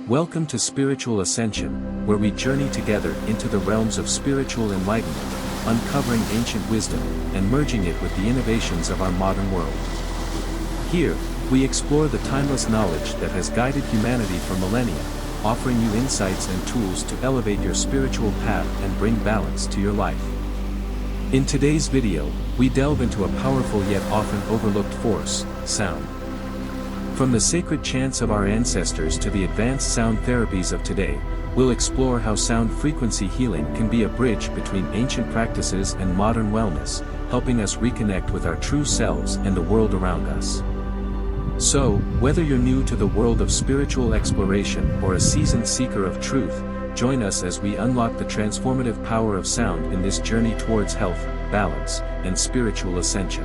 Welcome to Spiritual Ascension, where we journey together into the realms of spiritual enlightenment, uncovering ancient wisdom, and merging it with the innovations of our modern world. Here, we explore the timeless knowledge that has guided humanity for millennia, offering you insights and tools to elevate your spiritual path and bring balance to your life. In today's video, we delve into a powerful yet often overlooked force, sound. From the sacred chants of our ancestors to the advanced sound therapies of today, we'll explore how sound frequency healing can be a bridge between ancient practices and modern wellness, helping us reconnect with our true selves and the world around us. So, whether you're new to the world of spiritual exploration or a seasoned seeker of truth, join us as we unlock the transformative power of sound in this journey towards health, balance, and spiritual ascension.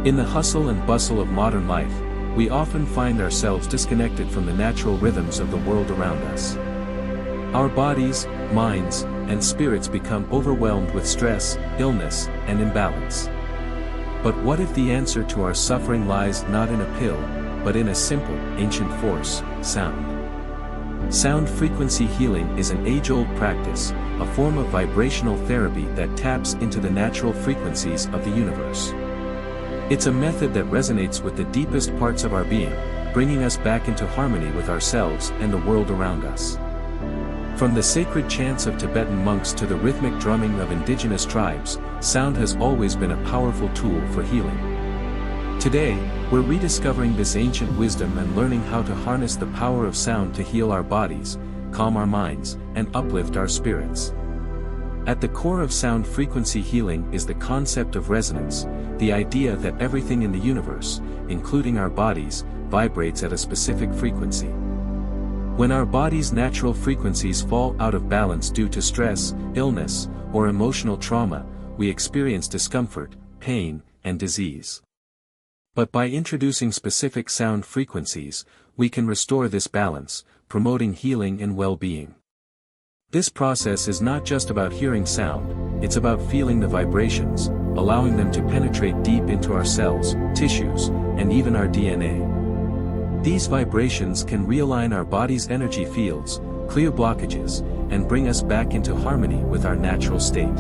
In the hustle and bustle of modern life, we often find ourselves disconnected from the natural rhythms of the world around us. Our bodies, minds, and spirits become overwhelmed with stress, illness, and imbalance. But what if the answer to our suffering lies not in a pill, but in a simple, ancient force, sound? Sound frequency healing is an age-old practice, a form of vibrational therapy that taps into the natural frequencies of the universe. It's a method that resonates with the deepest parts of our being, bringing us back into harmony with ourselves and the world around us. From the sacred chants of Tibetan monks to the rhythmic drumming of indigenous tribes, sound has always been a powerful tool for healing. Today, we're rediscovering this ancient wisdom and learning how to harness the power of sound to heal our bodies, calm our minds, and uplift our spirits. At the core of sound frequency healing is the concept of resonance, the idea that everything in the universe, including our bodies, vibrates at a specific frequency. When our body's natural frequencies fall out of balance due to stress, illness, or emotional trauma, we experience discomfort, pain, and disease. But by introducing specific sound frequencies, we can restore this balance, promoting healing and well-being. This process is not just about hearing sound, it's about feeling the vibrations, allowing them to penetrate deep into our cells, tissues, and even our DNA. These vibrations can realign our body's energy fields, clear blockages, and bring us back into harmony with our natural state.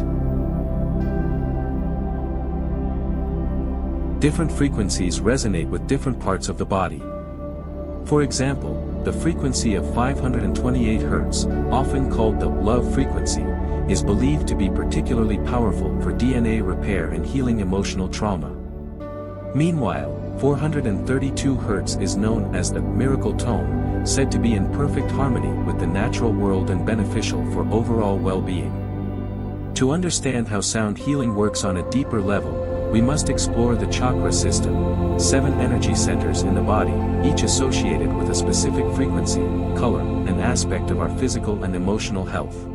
Different frequencies resonate with different parts of the body. For example, the frequency of 528 Hz, often called the love frequency, is believed to be particularly powerful for DNA repair and healing emotional trauma. Meanwhile, 432 Hz is known as the miracle tone, said to be in perfect harmony with the natural world and beneficial for overall well-being. To understand how sound healing works on a deeper level, we must explore the chakra system, 7 energy centers in the body, each associated with a specific frequency, color, and aspect of our physical and emotional health.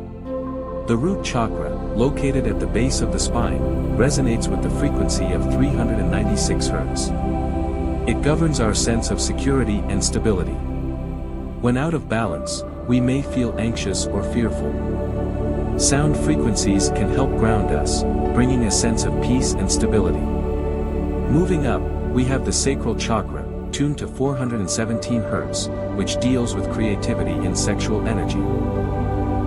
The root chakra, located at the base of the spine, resonates with the frequency of 396 Hz. It governs our sense of security and stability. When out of balance, we may feel anxious or fearful. Sound frequencies can help ground us, bringing a sense of peace and stability. Moving up, we have the sacral chakra, tuned to 417 Hz, which deals with creativity and sexual energy.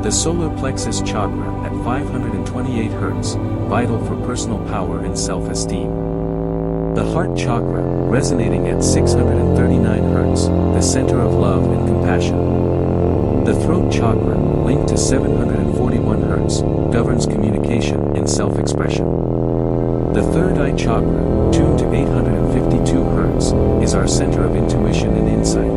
The solar plexus chakra at 528 Hz, vital for personal power and self-esteem. The heart chakra, resonating at 639 Hz, the center of love and compassion. The throat chakra, linked to 741 Hz, governs communication and self-expression. The third eye chakra, tuned to 852 Hz, is our center of intuition and insight.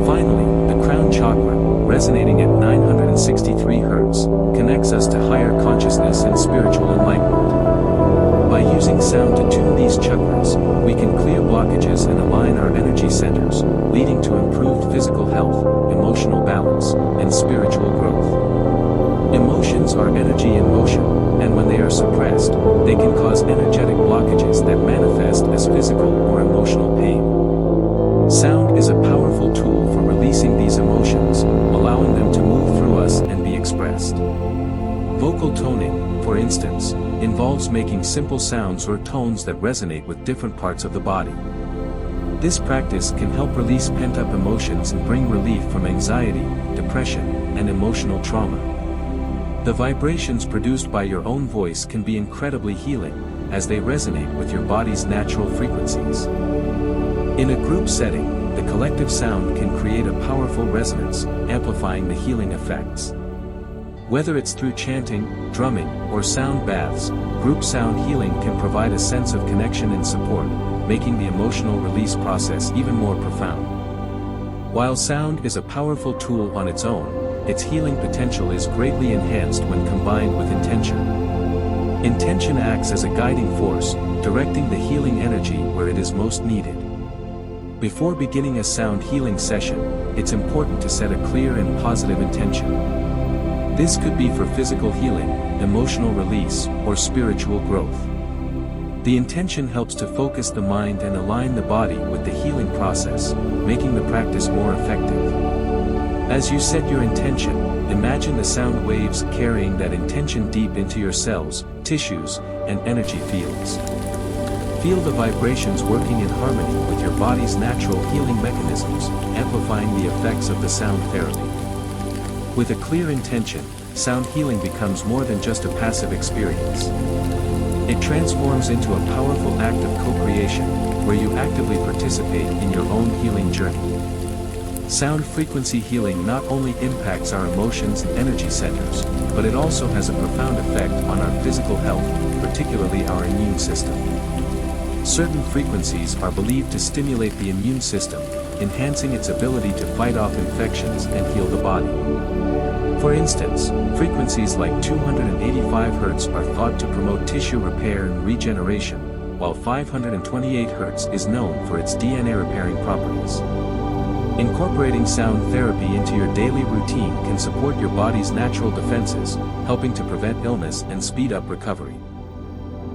Finally, the crown chakra, resonating at 963 Hz, connects us to higher consciousness and spiritual enlightenment. By using sound to tune these chakras, we can clear blockages and align our energy centers, leading to improved physical health, emotional balance, and spiritual growth. Emotions are energy in motion, and when they are suppressed, they can cause energetic blockages that manifest as physical or emotional pain. Sound is a powerful tool for releasing these emotions, allowing them to move through us and be expressed. Vocal toning, for instance, involves making simple sounds or tones that resonate with different parts of the body. This practice can help release pent-up emotions and bring relief from anxiety, depression, and emotional trauma. The vibrations produced by your own voice can be incredibly healing, as they resonate with your body's natural frequencies. In a group setting, the collective sound can create a powerful resonance, amplifying the healing effects. Whether it's through chanting, drumming, or sound baths, group sound healing can provide a sense of connection and support, making the emotional release process even more profound. While sound is a powerful tool on its own, its healing potential is greatly enhanced when combined with intention. Intention acts as a guiding force, directing the healing energy where it is most needed. Before beginning a sound healing session, it's important to set a clear and positive intention. This could be for physical healing, emotional release, or spiritual growth. The intention helps to focus the mind and align the body with the healing process, making the practice more effective. As you set your intention, imagine the sound waves carrying that intention deep into your cells, tissues, and energy fields. Feel the vibrations working in harmony with your body's natural healing mechanisms, amplifying the effects of the sound therapy. With a clear intention, sound healing becomes more than just a passive experience. It transforms into a powerful act of co-creation, where you actively participate in your own healing journey. Sound frequency healing not only impacts our emotions and energy centers, but it also has a profound effect on our physical health, particularly our immune system. Certain frequencies are believed to stimulate the immune system, enhancing its ability to fight off infections and heal the body. For instance, frequencies like 285 Hz are thought to promote tissue repair and regeneration, while 528 Hz is known for its DNA repairing properties. Incorporating sound therapy into your daily routine can support your body's natural defenses, helping to prevent illness and speed up recovery.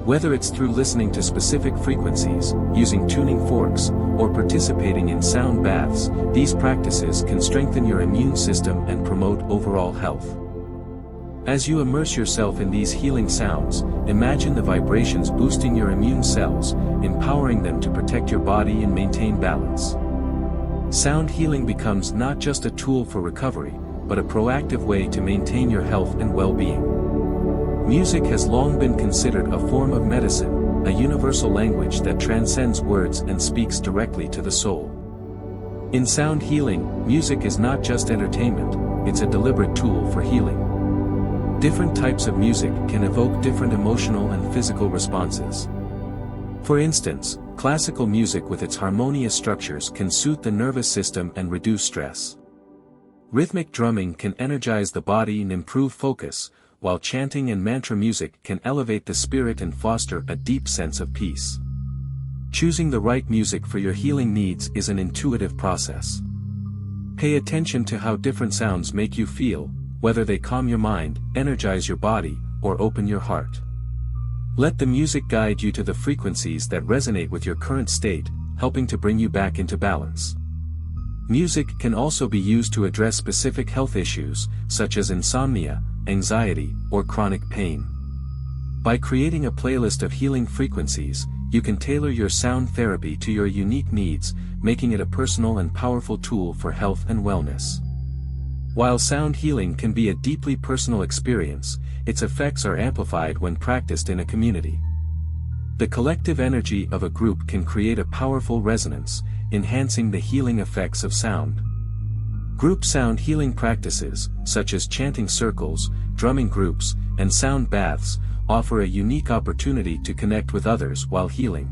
Whether it's through listening to specific frequencies, using tuning forks, or participating in sound baths, these practices can strengthen your immune system and promote overall health. As you immerse yourself in these healing sounds, imagine the vibrations boosting your immune cells, empowering them to protect your body and maintain balance. Sound healing becomes not just a tool for recovery, but a proactive way to maintain your health and well-being. Music has long been considered a form of medicine, a universal language that transcends words and speaks directly to the soul. In sound healing, music is not just entertainment, it's a deliberate tool for healing. Different types of music can evoke different emotional and physical responses. For instance, classical music with its harmonious structures can soothe the nervous system and reduce stress. Rhythmic drumming can energize the body and improve focus, while chanting and mantra music can elevate the spirit and foster a deep sense of peace. Choosing the right music for your healing needs is an intuitive process. Pay attention to how different sounds make you feel, whether they calm your mind, energize your body, or open your heart. Let the music guide you to the frequencies that resonate with your current state, helping to bring you back into balance. Music can also be used to address specific health issues, such as insomnia, anxiety, or chronic pain. By creating a playlist of healing frequencies, you can tailor your sound therapy to your unique needs, making it a personal and powerful tool for health and wellness. While sound healing can be a deeply personal experience, its effects are amplified when practiced in a community. The collective energy of a group can create a powerful resonance, enhancing the healing effects of sound. Group sound healing practices, such as chanting circles, drumming groups, and sound baths, offer a unique opportunity to connect with others while healing.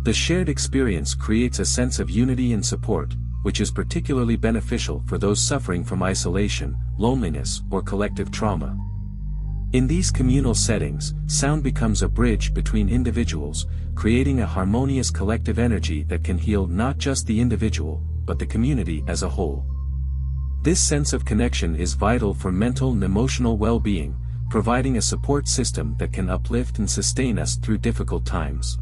The shared experience creates a sense of unity and support, which is particularly beneficial for those suffering from isolation, loneliness, or collective trauma. In these communal settings, sound becomes a bridge between individuals, creating a harmonious collective energy that can heal not just the individual, but the community as a whole. This sense of connection is vital for mental and emotional well-being, providing a support system that can uplift and sustain us through difficult times.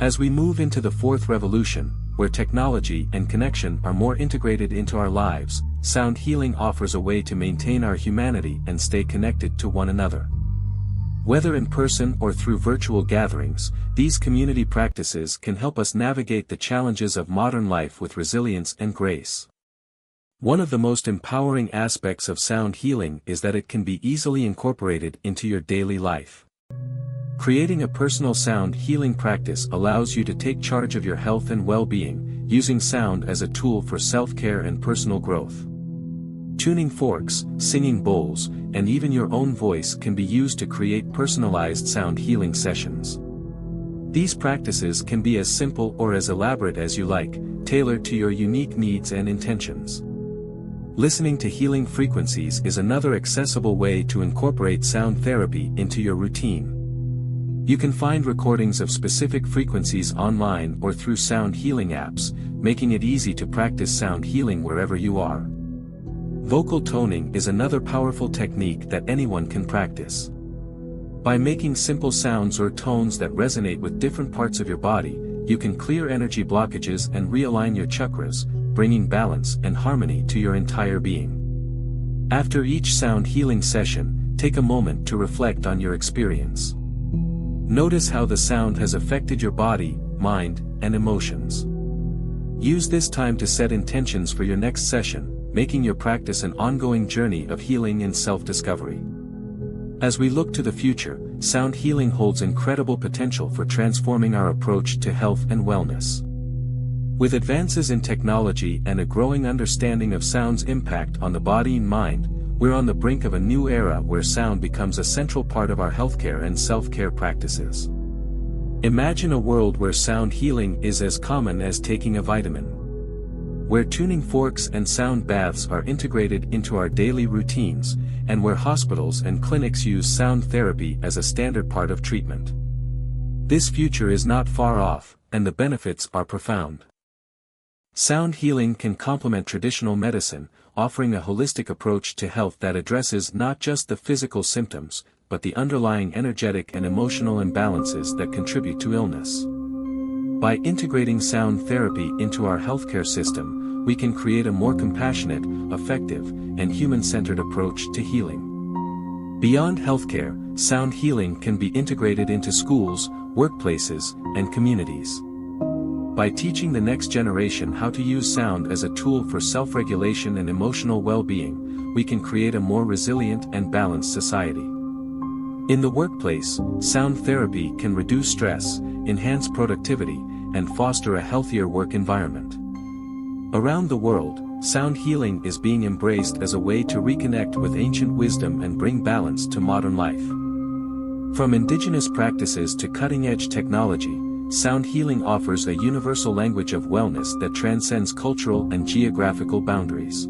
As we move into the fourth revolution, where technology and connection are more integrated into our lives, sound healing offers a way to maintain our humanity and stay connected to one another. Whether in person or through virtual gatherings, these community practices can help us navigate the challenges of modern life with resilience and grace. One of the most empowering aspects of sound healing is that it can be easily incorporated into your daily life. Creating a personal sound healing practice allows you to take charge of your health and well-being, using sound as a tool for self-care and personal growth. Tuning forks, singing bowls, and even your own voice can be used to create personalized sound healing sessions. These practices can be as simple or as elaborate as you like, tailored to your unique needs and intentions. Listening to healing frequencies is another accessible way to incorporate sound therapy into your routine. You can find recordings of specific frequencies online or through sound healing apps, making it easy to practice sound healing wherever you are. Vocal toning is another powerful technique that anyone can practice. By making simple sounds or tones that resonate with different parts of your body, you can clear energy blockages and realign your chakras, bringing balance and harmony to your entire being. After each sound healing session, take a moment to reflect on your experience. Notice how the sound has affected your body, mind, and emotions. Use this time to set intentions for your next session, making your practice an ongoing journey of healing and self-discovery. As we look to the future, sound healing holds incredible potential for transforming our approach to health and wellness. With advances in technology and a growing understanding of sound's impact on the body and mind, we're on the brink of a new era where sound becomes a central part of our healthcare and self-care practices. Imagine a world where sound healing is as common as taking a vitamin. Where tuning forks and sound baths are integrated into our daily routines, and where hospitals and clinics use sound therapy as a standard part of treatment. This future is not far off, and the benefits are profound. Sound healing can complement traditional medicine, offering a holistic approach to health that addresses not just the physical symptoms, but the underlying energetic and emotional imbalances that contribute to illness. By integrating sound therapy into our healthcare system, we can create a more compassionate, effective, and human-centered approach to healing. Beyond healthcare, sound healing can be integrated into schools, workplaces, and communities. By teaching the next generation how to use sound as a tool for self-regulation and emotional well-being, we can create a more resilient and balanced society. In the workplace, sound therapy can reduce stress, enhance productivity, and foster a healthier work environment. Around the world, sound healing is being embraced as a way to reconnect with ancient wisdom and bring balance to modern life. From indigenous practices to cutting-edge technology, sound healing offers a universal language of wellness that transcends cultural and geographical boundaries.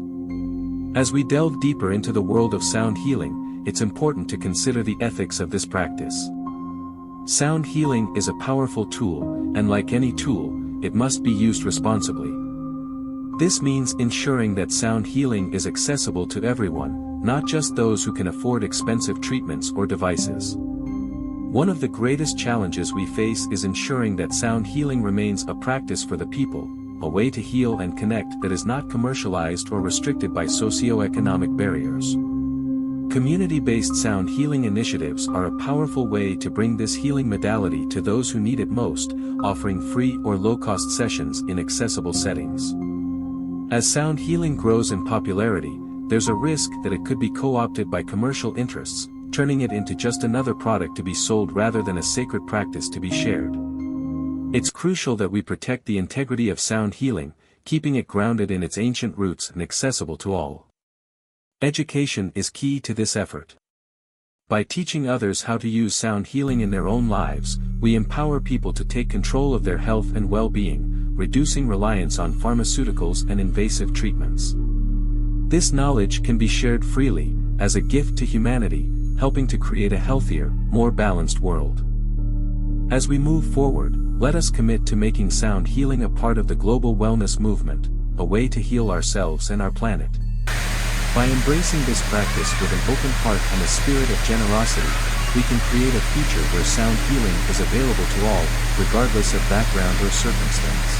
As we delve deeper into the world of sound healing, it's important to consider the ethics of this practice. Sound healing is a powerful tool, and like any tool, it must be used responsibly. This means ensuring that sound healing is accessible to everyone, not just those who can afford expensive treatments or devices. One of the greatest challenges we face is ensuring that sound healing remains a practice for the people, a way to heal and connect that is not commercialized or restricted by socioeconomic barriers. Community-based sound healing initiatives are a powerful way to bring this healing modality to those who need it most, offering free or low-cost sessions in accessible settings. As sound healing grows in popularity, there's a risk that it could be co-opted by commercial interests, turning it into just another product to be sold rather than a sacred practice to be shared. It's crucial that we protect the integrity of sound healing, keeping it grounded in its ancient roots and accessible to all. Education is key to this effort. By teaching others how to use sound healing in their own lives, we empower people to take control of their health and well-being, reducing reliance on pharmaceuticals and invasive treatments. This knowledge can be shared freely, as a gift to humanity, helping to create a healthier, more balanced world. As we move forward, let us commit to making sound healing a part of the global wellness movement, a way to heal ourselves and our planet. By embracing this practice with an open heart and a spirit of generosity, we can create a future where sound healing is available to all, regardless of background or circumstance.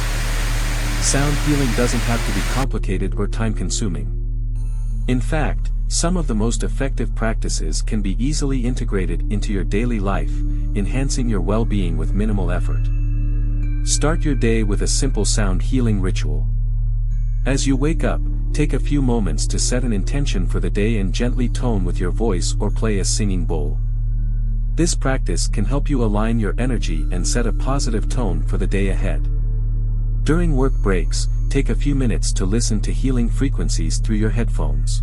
Sound healing doesn't have to be complicated or time-consuming. In fact, Some of the most effective practices can be easily integrated into your daily life, enhancing your well-being with minimal effort. Start your day with a simple sound healing ritual. As you wake up, take a few moments to set an intention for the day and gently tone with your voice or play a singing bowl. This practice can help you align your energy and set a positive tone for the day ahead. During work breaks, take a few minutes to listen to healing frequencies through your headphones.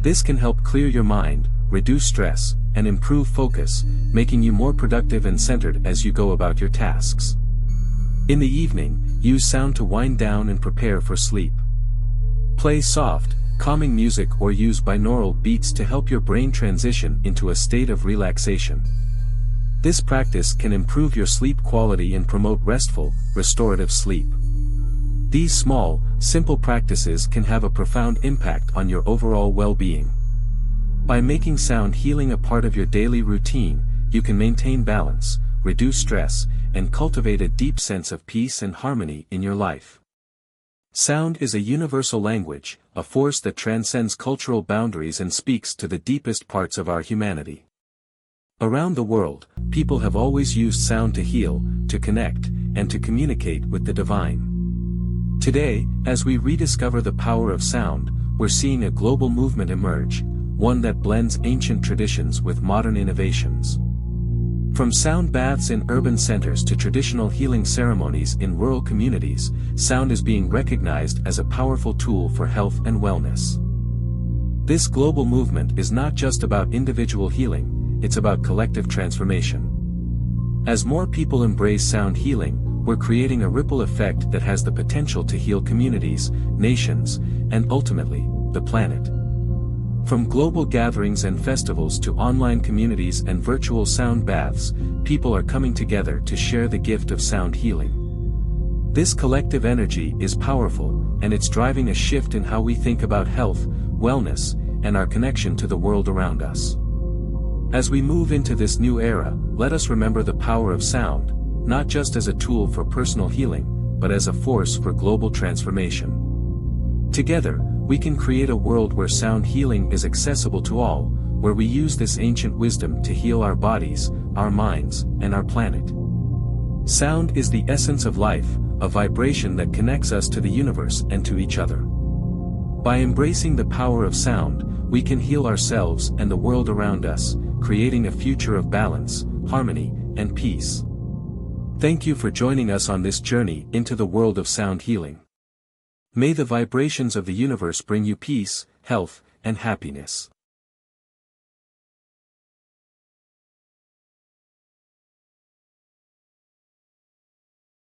This can help clear your mind, reduce stress, and improve focus, making you more productive and centered as you go about your tasks. In the evening, use sound to wind down and prepare for sleep. Play soft, calming music or use binaural beats to help your brain transition into a state of relaxation. This practice can improve your sleep quality and promote restful, restorative sleep. These small, simple practices can have a profound impact on your overall well-being. By making sound healing a part of your daily routine, you can maintain balance, reduce stress, and cultivate a deep sense of peace and harmony in your life. Sound is a universal language, a force that transcends cultural boundaries and speaks to the deepest parts of our humanity. Around the world, people have always used sound to heal, to connect, and to communicate with the divine. Today, as we rediscover the power of sound, we're seeing a global movement emerge, one that blends ancient traditions with modern innovations. From sound baths in urban centers to traditional healing ceremonies in rural communities, sound is being recognized as a powerful tool for health and wellness. This global movement is not just about individual healing, it's about collective transformation. As more people embrace sound healing, we're creating a ripple effect that has the potential to heal communities, nations, and ultimately, the planet. From global gatherings and festivals to online communities and virtual sound baths, people are coming together to share the gift of sound healing. This collective energy is powerful, and it's driving a shift in how we think about health, wellness, and our connection to the world around us. As we move into this new era, let us remember the power of sound, not just as a tool for personal healing, but as a force for global transformation. Together, we can create a world where sound healing is accessible to all, where we use this ancient wisdom to heal our bodies, our minds, and our planet. Sound is the essence of life, a vibration that connects us to the universe and to each other. By embracing the power of sound, we can heal ourselves and the world around us, creating a future of balance, harmony, and peace. Thank you for joining us on this journey into the world of sound healing. May the vibrations of the universe bring you peace, health, and happiness.